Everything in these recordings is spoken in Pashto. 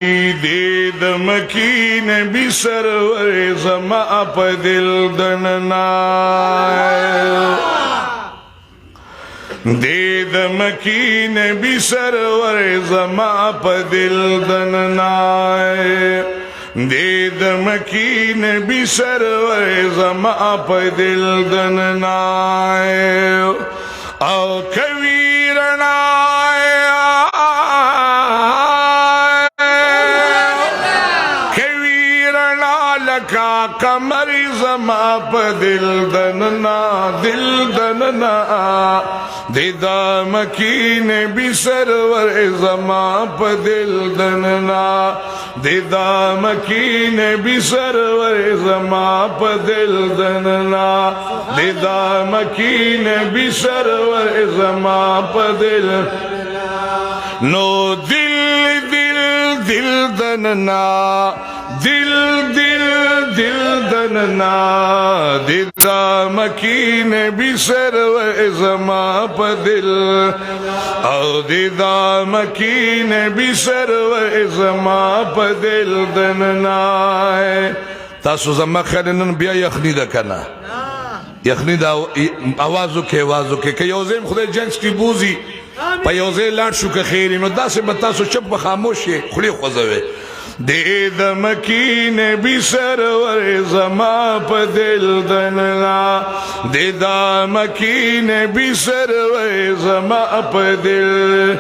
دې د مکی نبی سرور زما په دل دننا دې د مکی نبی سرور زما په دل دننا دې د مکی نبی سرور زما په دل دننا او کویرنا کمر زما په دل دننا دل دننا دیدا مکی نبی سرور زما په دل دننا دیدا مکی نبی سرور زما په دل دننا دیدا مکی نبی سرور زما په دل نو دل دل دل دننا دل دل دل دننا دیدا مکی نبی سرور زما په دل او دیدا مکی نبی سرور زما په دل دننا تاسو زما خلنن بیا یخنی ده کنه یخنی ده آوازو که که یوزیم خدای جنس کی بوزی پا یوزی لاړ شو که خیری نو داسې به تاسو چپ به خاموشی خلی خوځوي دې د مکی نبی سرور زما په دل دننا دې د مکی نبی سرور زما په دل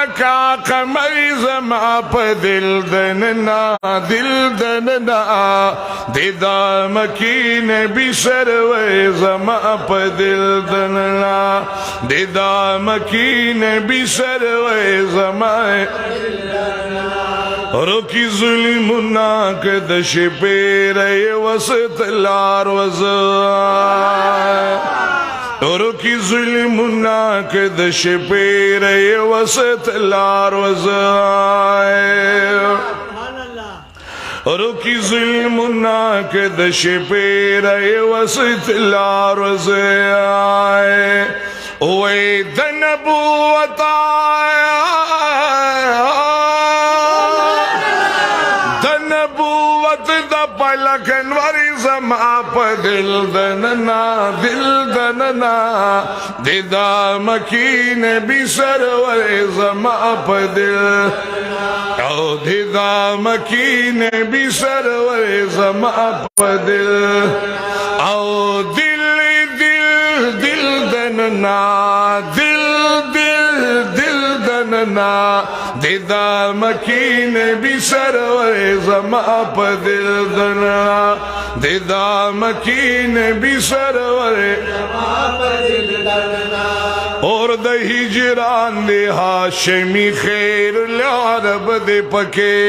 لکا قمر زما په دل دننا دل دننا دیدا مکی نبی سرور زما په دل دننا دیدا مکی نبی سرور زما روکی ظلمنا که د شپیره وسط لار وزا روکی ظلمنا که د شپیره وسط لار وزا روکی ظلمنا که د شپیره وسط لار وزا اوی د نبوت پلکن وری زما په دل دننا دل دننا دیدا مکی نبی سرور زما په دل او دیدا مکی نبی سرور زما په دل او دل دل دل دننا دل دل دل دننا دیدا مکی نبی سرور زما په دل دننا دیدا مکی نبی سرور زما په دل دننا اور د هجران دی هاشمی خیر العرب دی پکې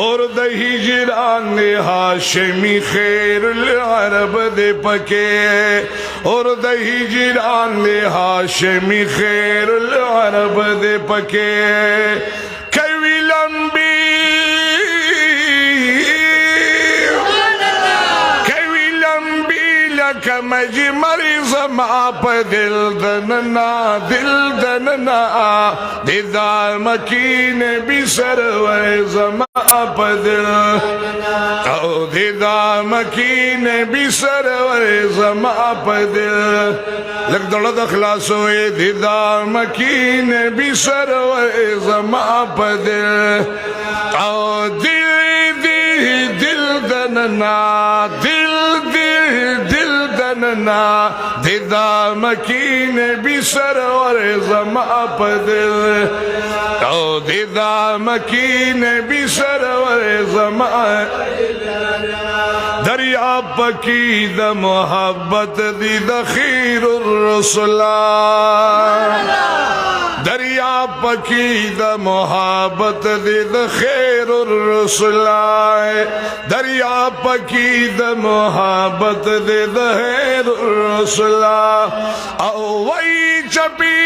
اور د هجران دی هاشمی خیر العرب دی پکې اور د هجران دی هاشمی خیر العرب دی پکې کوي لمبي لکه مجمر زما په دل دننا دل دننا دیدا مکی نبی سرور زما په دل او دیدا مکی نبی سرور زما په دل لک دولت اخلاصوی دیدا مکی نبی سرور زما په دل او دل دل دل دننا دل دل دل دننا دیدا مکی نبی سرور زما په دل او دیدا مکی نبی سرور زما دریا پکی د محبت دی د خیر الرسول دریا پکی د محبت دی د خیر الرسول دریا پکی د محبت دی د خیر الرسول او وای چپی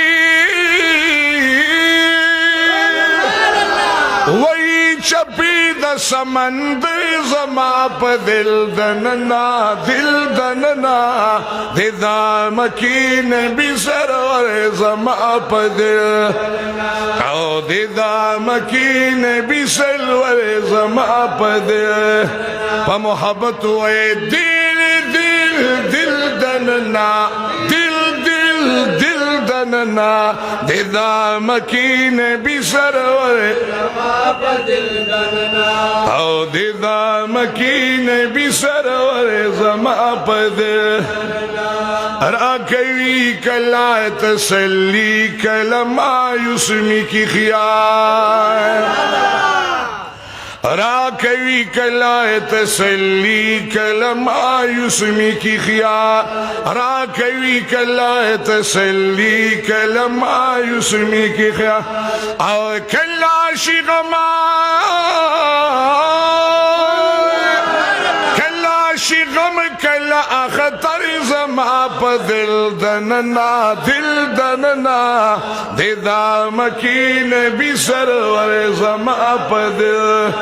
وای چپی د سمندر زما په دل دننا دل دننا دا مکی نبی سرور زما په دل او دا مکی نبی سرور زما په دل په محبت وې دل دل دل دننا دل دل دل دننا دا مکی نبی سرور او دا مکی نبی سرور زما په دل را کوي کلا تسلی کلا مایوس می کی خیال را کوي کلا تسلی کلا مایوس می کی خیال را کوي کلا تسلی کلا مایوس می کی خیال او کلا شي غما کلا شي غم کلا اخطر زما په دل دننا دل دننا دا مکی نبی سرور زما په دل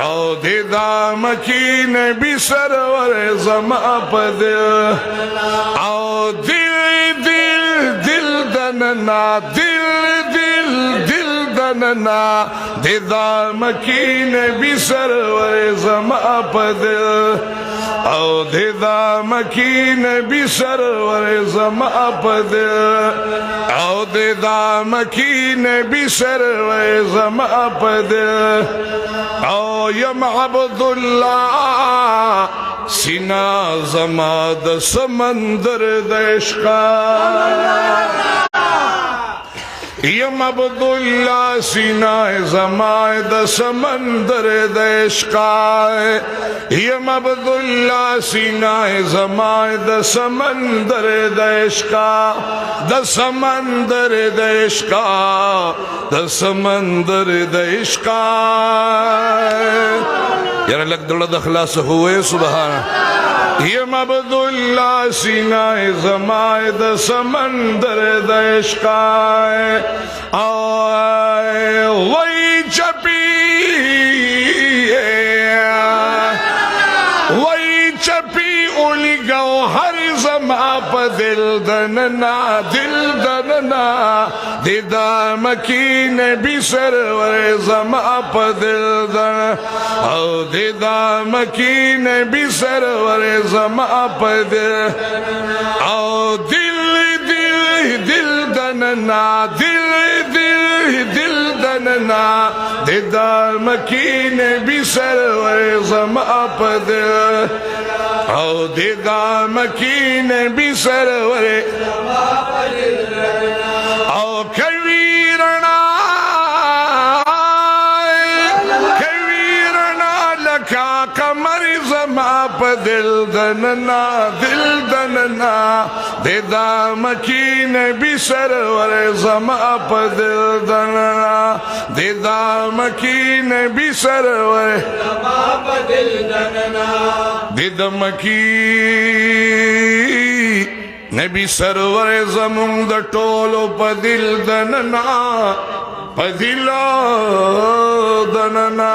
او دا مکی نبی سرور زما په دل او دل دل دل دننا دل دل دل دننا دا مکی نبی سرور زما په دل او دا مکی نبی سرور زما په دل او دا مکی نبی سرور زما په دل او یم عبد الله سینا زما د سمندر د عشق یم عبداللہ سینہ زمائے دا سمندر دا عشقائے یم عبداللہ سینہ زمائے دا سمندر دا عشقا دا سمندر دا عشقا دا سمندر دا عشقائے یعنی لگ دلہ دخلاص ہوئے سبحان یم عبداللہ سینہ زمائے دا سمندر دا عشقائے آئے وہی چپی وہی چپی اولی گوہر زما پا دل دننا دل دننا دا مکی نبی سرور زما پا دل دننا او دا مکی نبی سرور زما پا دل او دل دل دل دننا دل دل دننا دا مکی نبی سرور زما پا دل او دا مکی نبی سرور او کویرنا لکا قمر زما پا دل دننا دل دننا دا مکی نبی سرور زما پا دل دننا دا مکی نبی سرور زما پا دل دننا دا مکی نبی سرور زمون دا ټولو پا دل دننا پا دل دننا